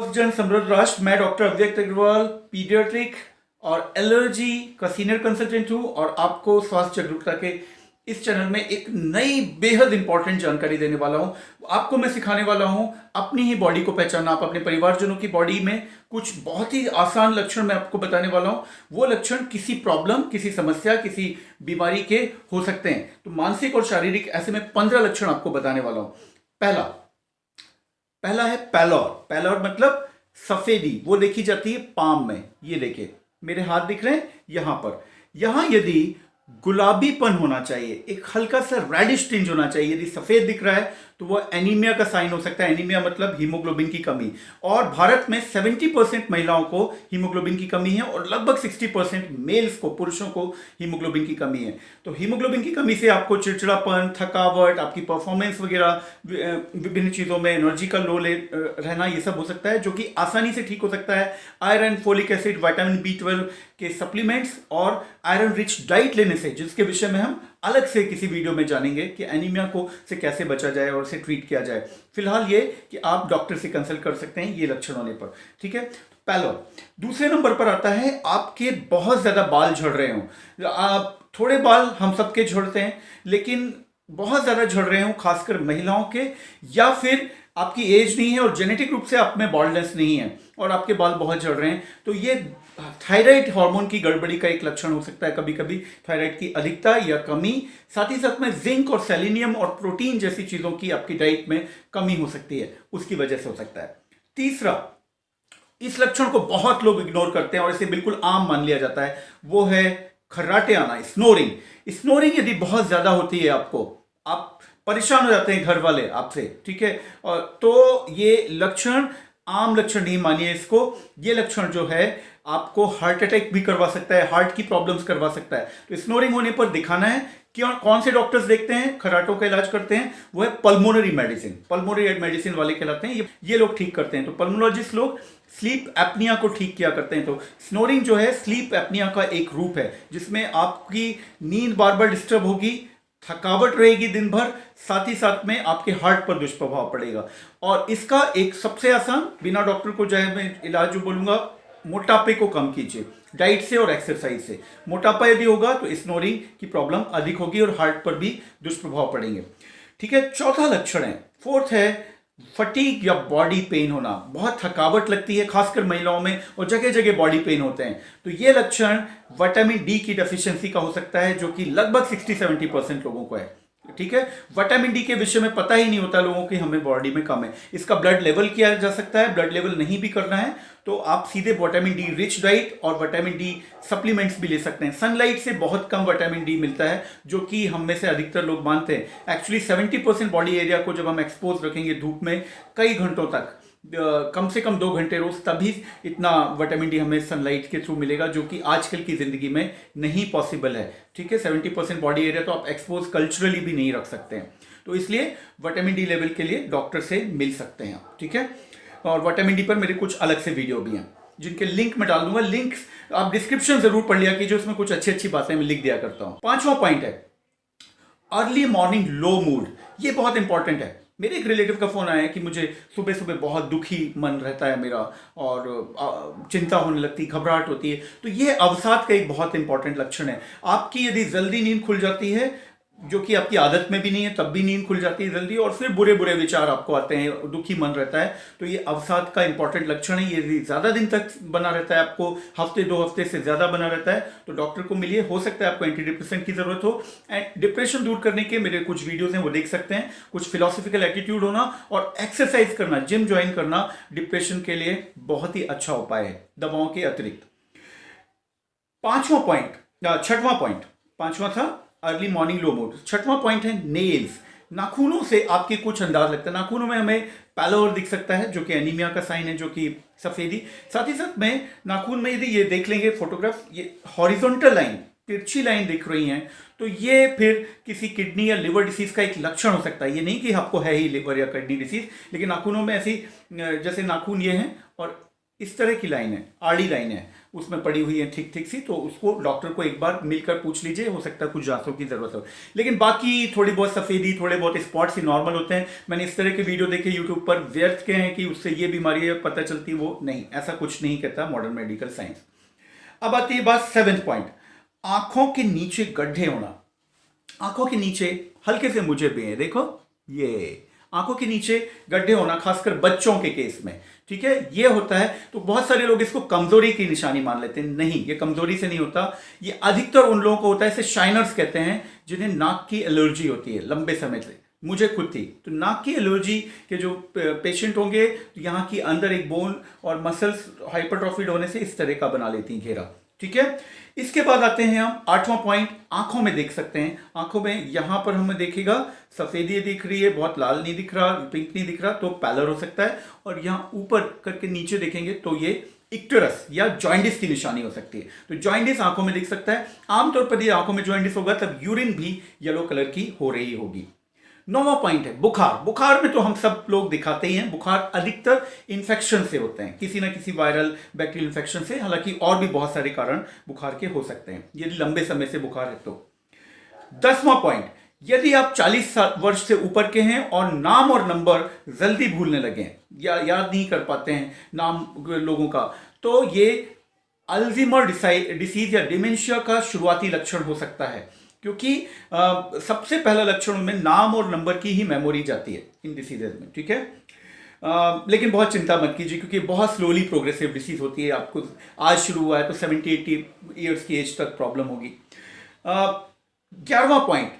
जन समृद्ध राष्ट्र। मैं डॉक्टर अव्यक्त अग्रवाल पीडियाट्रिक और एलर्जी का सीनियर कंसल्टेंट हूं और आपको स्वास्थ्य जागरूकता के इस चैनल में एक नई बेहद इंपॉर्टेंट जानकारी देने वाला हूं। आपको मैं सिखाने वाला हूं अपनी ही बॉडी को पहचानना। आप अपने परिवारजनों की बॉडी में कुछ बहुत ही आसान लक्षण मैं आपको बताने वाला हूं। वो लक्षण किसी प्रॉब्लम, किसी समस्या, किसी बीमारी के हो सकते हैं। तो मानसिक और शारीरिक ऐसे में 15 लक्षण आपको बताने वाला हूं। पहला है पैलोर। पैलोर मतलब सफेदी, वो देखी जाती है पाम में। ये देखिए मेरे हाथ दिख रहे हैं, यहां पर, यहां यदि गुलाबीपन होना चाहिए, एक हल्का सा रेडिश टिंज होना चाहिए। यदि सफेद दिख रहा है तो वो एनीमिया का साइन हो सकता है। एनीमिया मतलब हीमोग्लोबिन की कमी। और भारत में 70% महिलाओं को हीमोग्लोबिन की कमी है और लगभग 60% मेल्स को, पुरुषों को हीमोग्लोबिन की कमी है। तो हीमोग्लोबिन की कमी से आपको चिड़चिड़ापन, थकावट, आपकी परफॉर्मेंस वगैरह, विभिन्न चीजों में एनर्जी का लो रहना, ये सब हो सकता है, जो कि आसानी से ठीक हो सकता है iron, folic acid, vitamin B12 के सप्लीमेंट्स और आयरन रिच डाइट लेने से, जिसके विषय में हम अलग से किसी वीडियो में जानेंगे कि एनीमिया को से कैसे बचा जाए और उसे ट्रीट किया जाए। फिलहाल ये कि आप डॉक्टर से कंसल्ट कर सकते हैं ये लक्षण होने पर, ठीक है। पैलोर। दूसरे नंबर पर आता है आपके बहुत ज्यादा बाल झड़ रहे हो। आप थोड़े बाल हम सबके झड़ते हैं, लेकिन बहुत ज्यादा झड़ रहे हो, खासकर महिलाओं के, या फिर आपकी एज नहीं है और जेनेटिक रूप से आप में बॉल्डनेस नहीं है और आपके बाल बहुत झड़ रहे हैं, तो ये थायराइड हार्मोन की गड़बड़ी का एक लक्षण हो सकता है। कभी कभी थायराइड की अधिकता या कमी, साथ ही साथ में जिंक और सेलेनियम और प्रोटीन जैसी चीजों की आपकी डाइट में कमी हो सकती है, उसकी वजह से हो सकता है। तीसरा, इस लक्षण को बहुत लोग इग्नोर करते हैं और इसे बिल्कुल आम मान लिया जाता है, वो है खर्राटे आना, स्नोरिंग। स्नोरिंग यदि बहुत ज्यादा होती है आपको, आप परेशान हो जाते हैं घर वाले आपसे, ठीक है, और तो ये लक्षण आम लक्षण नहीं मानिए इसको। ये लक्षण जो है आपको हार्ट अटैक भी करवा सकता है, हार्ट की प्रॉब्लम्स करवा सकता है। तो स्नोरिंग होने पर दिखाना है कि कौन से डॉक्टर्स देखते हैं, खर्राटों का इलाज करते हैं, वो है पल्मोनरी मेडिसिन। पल्मोनरी मेडिसिन वाले कहलाते हैं, ये लोग ठीक करते हैं। तो पल्मोनोलॉजिस्ट लोग स्लीप एपनिया को ठीक किया करते हैं। तो स्नोरिंग जो है स्लीप एपनिया का एक रूप है, जिसमें आपकी नींद बार बार डिस्टर्ब होगी, थकावट रहेगी दिन भर, साथ ही साथ में आपके हार्ट पर दुष्प्रभाव पड़ेगा। और इसका एक सबसे आसान, बिना डॉक्टर को जो है मैं इलाज जो बोलूंगा, मोटापे को कम कीजिए डाइट से और एक्सरसाइज से। मोटापा यदि होगा तो स्नोरिंग की प्रॉब्लम अधिक होगी और हार्ट पर भी दुष्प्रभाव पड़ेंगे, ठीक है। चौथा लक्षण है, फोर्थ है फटीग या बॉडी पेन होना। बहुत थकावट लगती है खासकर महिलाओं में और जगह जगह बॉडी पेन होते हैं। तो ये लक्षण विटामिन डी की डेफिशिएंसी का हो सकता है, जो कि लगभग 60-70% लोगों को है, ठीक है। विटामिन डी के विषय में पता ही नहीं होता लोगों की हमें बॉडी में कम है। इसका ब्लड लेवल किया जा सकता है, ब्लड लेवल नहीं भी करना है तो आप सीधे विटामिन डी रिच डाइट और विटामिन डी सप्लीमेंट्स भी ले सकते हैं। सनलाइट से बहुत कम विटामिन डी मिलता है, जो कि हम में से अधिकतर लोग मानते हैं। एक्चुअली 70% बॉडी एरिया को जब हम एक्सपोज रखेंगे धूप में कई घंटों तक, कम से कम 2 घंटे रोज, तभी इतना विटामिन डी हमें सनलाइट के थ्रू मिलेगा, जो कि आजकल की जिंदगी में नहीं पॉसिबल है, ठीक है। 70% बॉडी एरिया तो आप एक्सपोज कल्चरली भी नहीं रख सकते हैं। तो इसलिए विटामिन डी लेवल के लिए डॉक्टर से मिल सकते हैं, ठीक है। और विटामिन डी पर मेरे कुछ अलग से वीडियो भी हैं, जिनके लिंक मैं डाल दूंगा। लिंक आप डिस्क्रिप्शन जरूर पढ़ लिया कीजिए, उसमें कुछ अच्छी अच्छी बातें मैं लिख दिया करता हूं। 5वां पॉइंट है अर्ली मॉर्निंग लो मूड। ये बहुत इंपॉर्टेंट है। मेरे एक रिलेटिव का फोन आया कि मुझे सुबह सुबह बहुत दुखी मन रहता है मेरा और चिंता होने लगती, घबराहट होती है। तो ये अवसाद का एक बहुत इंपॉर्टेंट लक्षण है। आपकी यदि जल्दी नींद खुल जाती है, जो कि आपकी आदत में भी नहीं है, तब भी नींद खुल जाती है जल्दी, और फिर बुरे बुरे विचार आपको आते हैं, दुखी मन रहता है, तो ये अवसाद का इंपॉर्टेंट लक्षण है। ये ज्यादा दिन तक बना रहता है, आपको हफ्ते 2 हफ्ते से ज्यादा बना रहता है, तो डॉक्टर को मिलिए। हो सकता है आपको एंटी डिप्रेसेंट की जरूरत हो। एंड डिप्रेशन दूर करने के मेरे कुछ वीडियोज हैं, वो देख सकते हैं। कुछ फिलोसफिकल एटीट्यूड होना और एक्सरसाइज करना, जिम ज्वाइन करना डिप्रेशन के लिए बहुत ही अच्छा उपाय है, दवाओं के अतिरिक्त। 6वां पॉइंट, 5वां था अर्ली मॉर्निंग लो मूड। 6वां पॉइंट है नेल्स। नाखूनों से आपके कुछ अंदाज लगता है। नाखूनों में हमें पैलोर दिख सकता है, जो कि एनीमिया का साइन है, जो कि सफेदी। साथ ही साथ में नाखून में यदि ये देख लेंगे फोटोग्राफ, ये हॉरिजॉन्टल लाइन, तिरछी लाइन दिख रही हैं, तो ये फिर किसी किडनी या लिवर डिसीज का एक लक्षण हो सकता है। ये नहीं कि आपको है ही लिवर या किडनी डिसीज, लेकिन नाखूनों में ऐसी, जैसे नाखून ये हैं और इस तरह की लाइन है, आड़ी लाइन है, उसमें पड़ी हुई है ठीक ठीक सी, तो उसको डॉक्टर को एक बार मिलकर पूछ लीजिए, हो सकता है कुछ जांचों की जरूरत हो। लेकिन बाकी थोड़ी बहुत सफेदी, थोड़े बहुत स्पॉट्स ही नॉर्मल होते हैं। मैंने इस तरह के वीडियो देखे यूट्यूब पर, व्यर्थ के हैं कि उससे ये बीमारी पता चलती, वो नहीं, ऐसा कुछ नहीं कहता मॉडर्न मेडिकल साइंस। अब आती है बात 7th पॉइंट, आंखों के नीचे गड्ढे होना। आंखों के नीचे हल्के से मुझे भी है, देखो ये आंखों के नीचे गड्ढे होना, खासकर बच्चों के केस में, ठीक है, ये होता है। तो बहुत सारे लोग इसको कमजोरी की निशानी मान लेते हैं, नहीं, ये कमजोरी से नहीं होता। ये अधिकतर उन लोगों को होता है, इसे शाइनर्स कहते हैं, जिन्हें नाक की एलर्जी होती है लंबे समय से। मुझे खुद थी। तो नाक की एलर्जी के जो पेशेंट होंगे, तो यहाँ की अंदर एक बोन और मसल्स हाइपरट्रॉफिड होने से इस तरह का बना लेती हैं घेरा, ठीक है। इसके बाद आते हैं हम 8वां पॉइंट, आंखों में देख सकते हैं। आंखों में यहां पर हमें देखेगा सफेदी दिख रही है, बहुत लाल नहीं दिख रहा, पिंक नहीं दिख रहा, तो पैलर हो सकता है। और यहां ऊपर करके नीचे देखेंगे तो ये इक्टरस या जॉइंडिस की निशानी हो सकती है। तो जॉइंडिस आंखों में दिख सकता है। आमतौर पर ये आंखों में जॉइंडिस होगा तब यूरिन भी येलो कलर की हो रही होगी। 9वां पॉइंट है बुखार। बुखार में तो हम सब लोग दिखाते ही हैं। बुखार अधिकतर इन्फेक्शन से होते हैं, किसी ना किसी वायरल बैक्टीरियल इन्फेक्शन से। हालांकि और भी बहुत सारे कारण बुखार के हो सकते हैं यदि लंबे समय से बुखार है तो। 10वां पॉइंट, यदि आप 40 वर्ष से ऊपर के हैं और नाम और नंबर जल्दी भूलने लगे हैं या याद नहीं कर पाते हैं नाम लोगों का, तो ये अल्जीमर डिसीज या डिमेंशिया का शुरुआती लक्षण हो सकता है। क्योंकि सबसे पहला लक्षण उनमें नाम और नंबर की ही मेमोरी जाती है इन डिसीजेज में, ठीक है। लेकिन बहुत चिंता मत कीजिए, क्योंकि बहुत स्लोली प्रोग्रेसिव डिसीज होती है। आपको आज शुरू हुआ है तो 70-80 ईयर्स की एज तक प्रॉब्लम होगी। 11वां पॉइंट,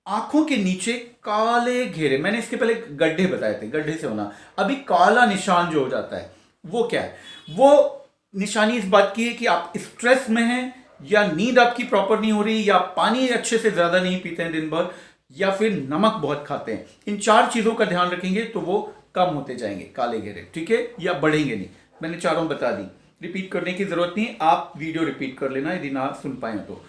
आंखों के नीचे काले घेरे। मैंने इसके पहले गड्ढे बताए थे, गड्ढे से होना। अभी काला निशान जो हो जाता है वो क्या है? वो निशानी इस बात की है कि आप स्ट्रेस में हैं, या नींद आपकी प्रॉपर नहीं हो रही, या पानी अच्छे से ज्यादा नहीं पीते हैं दिन भर, या फिर नमक बहुत खाते हैं। इन 4 चीजों का ध्यान रखेंगे तो वो कम होते जाएंगे काले घेरे, ठीक है, या बढ़ेंगे नहीं। मैंने चारों बता दी, रिपीट करने की जरूरत नहीं, आप वीडियो रिपीट कर लेना यदि ना सुन पाए तो।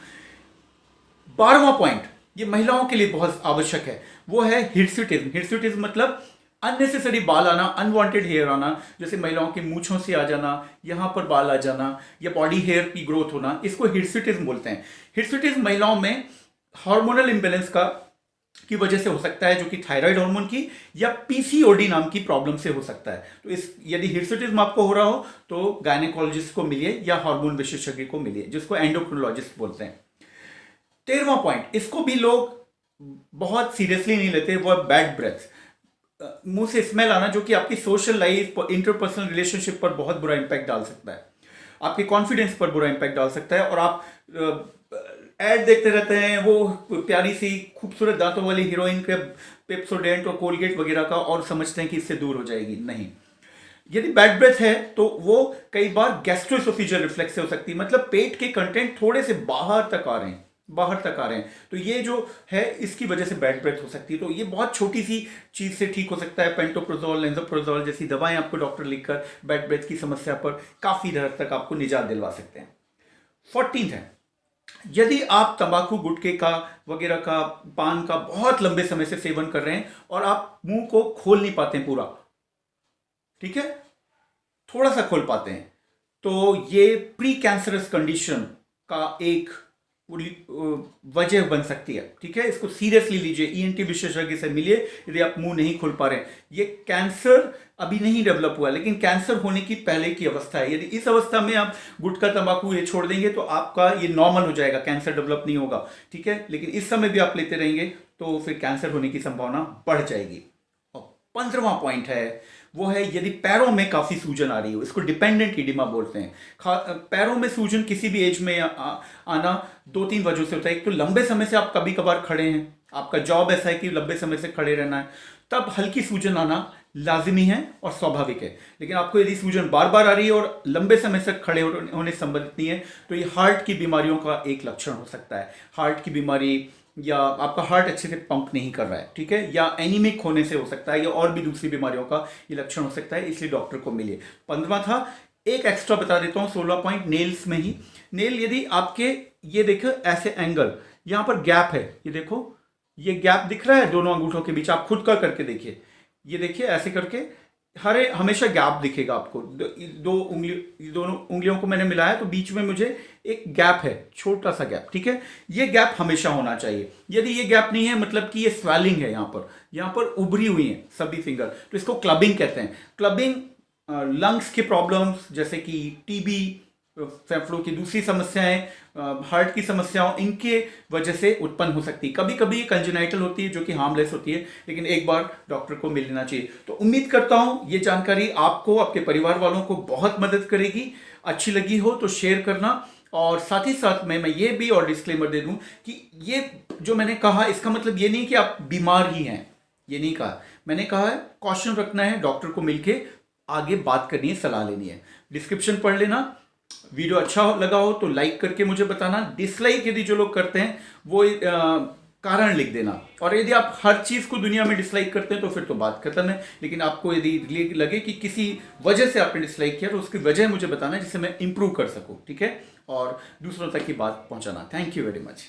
12वां पॉइंट, ये महिलाओं के लिए बहुत आवश्यक है, वो है हिर्सुटिज्म। हिर्सुटिज्म मतलब अननेसेसरी बाल आना, अनवांटेड हेयर आना, जैसे महिलाओं के मूंछों से आ जाना, यहां पर बाल आ जाना, या बॉडी हेयर की ग्रोथ होना, इसको हिर्सुटिज्म बोलते हैं। हिर्सुटिज्म महिलाओं में हार्मोनल इंबैलेंस की वजह से हो सकता है, जो कि थायराइड हार्मोन की या पीसीओडी नाम की प्रॉब्लम से हो सकता है। तो यदि हिर्सुटिज्म आपको हो रहा हो तो गायनेकोलॉजिस्ट को मिलिए या हार्मोन विशेषज्ञ को मिलिए, जिसको एंडोक्रिनोलॉजिस्ट बोलते हैं। 13वां पॉइंट, इसको भी लोग बहुत सीरियसली नहीं लेते, वो है बैड ब्रेथ, मुंह से स्मेल आना, जो कि आपकी सोशल लाइफ, इंटरपर्सनल रिलेशनशिप पर बहुत बुरा इंपैक्ट डाल सकता है, आपके कॉन्फिडेंस पर बुरा इंपैक्ट डाल सकता है। और आप एड देखते रहते हैं वो प्यारी सी खूबसूरत दांतों वाली हीरोइन के पेप्सोडेंट और कोलगेट वगैरह का, और समझते हैं कि इससे दूर हो जाएगी। नहीं, यदि बैड ब्रेथ है तो वो कई बार गैस्ट्रोएसोफेजियल रिफ्लेक्स से हो सकती है, मतलब पेट के कंटेंट थोड़े से बाहर तक आ रहे हैं, तो ये जो है इसकी वजह से बैड ब्रेथ हो सकती है। तो ये बहुत छोटी सी चीज से ठीक हो सकता है। पेंटोप्रोजोल, लेंजोप्रोजोल जैसी दवाएं आपको डॉक्टर लिखकर बैड ब्रेथ की समस्या पर काफी हद तक आपको निजात दिलवा सकते हैं। 14th है, यदि आप तंबाकू, गुटखे का वगैरह का, पान का बहुत लंबे समय से सेवन कर रहे हैं और आप मुंह को खोल नहीं पाते हैं पूरा, ठीक है, थोड़ा सा खोल पाते हैं, तो ये प्री कैंसरस कंडीशन का एक वजह बन सकती है, ठीक है। इसको सीरियसली लीजिए, ईएनटी विशेषज्ञ से मिलिए यदि आप मुंह नहीं खोल पा रहे हैं। ये कैंसर अभी नहीं डेवलप हुआ है, लेकिन कैंसर होने की पहले की अवस्था है। यदि इस अवस्था में आप गुटखा, तंबाकू ये छोड़ देंगे तो आपका ये नॉर्मल हो जाएगा, कैंसर डेवलप नहीं होगा, ठीक है। लेकिन इस समय भी आप लेते रहेंगे तो फिर कैंसर होने की संभावना बढ़ जाएगी। और 15वां पॉइंट है, वो है यदि पैरों में काफी सूजन आ रही हो, इसको डिपेंडेंट इडिमा बोलते हैं। पैरों में सूजन किसी भी एज में आना 2-3 वजह से होता है। एक तो लंबे समय से आप कभी कभार खड़े हैं, आपका जॉब ऐसा है कि लंबे समय से खड़े रहना है, तब हल्की सूजन आना लाजिमी है और स्वाभाविक है। लेकिन आपको यदि सूजन बार बार आ रही है और लंबे समय से खड़े होने से संबंधित नहीं है, तो ये हार्ट की बीमारियों का एक लक्षण हो सकता है। हार्ट की बीमारी, या आपका हार्ट अच्छे से पंप नहीं कर रहा है, ठीक है, या एनीमिक होने से हो सकता है, या और भी दूसरी बीमारियों का ये लक्षण हो सकता है, इसलिए डॉक्टर को मिलिए। 15वां था, एक एक्स्ट्रा बता देता हूं, 16 पॉइंट, नेल्स में ही। नेल यदि आपके, ये देखो ऐसे एंगल, यहां पर गैप है, ये देखो ये गैप दिख रहा है दोनों अंगूठों के बीच, आप खुद का करके देखिए, ये देखिए ऐसे करके हमेशा गैप दिखेगा आपको। दोनों उंगलियों को मैंने मिलाया तो बीच में मुझे एक गैप है, छोटा सा गैप, ठीक है। ये गैप हमेशा होना चाहिए। यदि ये गैप नहीं है मतलब कि ये स्वेलिंग है, यहाँ पर उभरी हुई है सभी फिंगर, तो इसको क्लबिंग कहते हैं। क्लबिंग लंग्स के प्रॉब्लम्स जैसे कि टीबी, फेफड़ों की दूसरी समस्याएं, हार्ट की समस्याओं, इनके वजह से उत्पन्न हो सकती है। कभी कभी कंजेनाइटल होती है जो कि हार्मलेस होती है, लेकिन एक बार डॉक्टर को मिल लेना चाहिए। तो उम्मीद करता हूं ये जानकारी आपको, आपके परिवार वालों को बहुत मदद करेगी। अच्छी लगी हो तो शेयर करना, और साथ ही साथ मैं ये भी और डिस्क्लेमर दे दूं कि ये जो मैंने कहा इसका मतलब ये नहीं कि आप बीमार ही हैं, ये नहीं कहा। मैंने कहा है कॉशन रखना है, डॉक्टर को मिलके आगे बात करनी है, सलाह लेनी है। डिस्क्रिप्शन पढ़ लेना। वीडियो अच्छा लगा हो तो लाइक करके मुझे बताना। डिसलाइक यदि जो लोग करते हैं वो कारण लिख देना। और यदि आप हर चीज को दुनिया में डिसलाइक करते हैं तो फिर तो बात खत्म है। लेकिन आपको यदि लगे कि किसी वजह से आपने डिसलाइक किया तो उसकी वजह मुझे बताना, जिससे मैं इंप्रूव कर सकूं, ठीक है, और दूसरों तक की बात पहुंचाना। Thank you very much.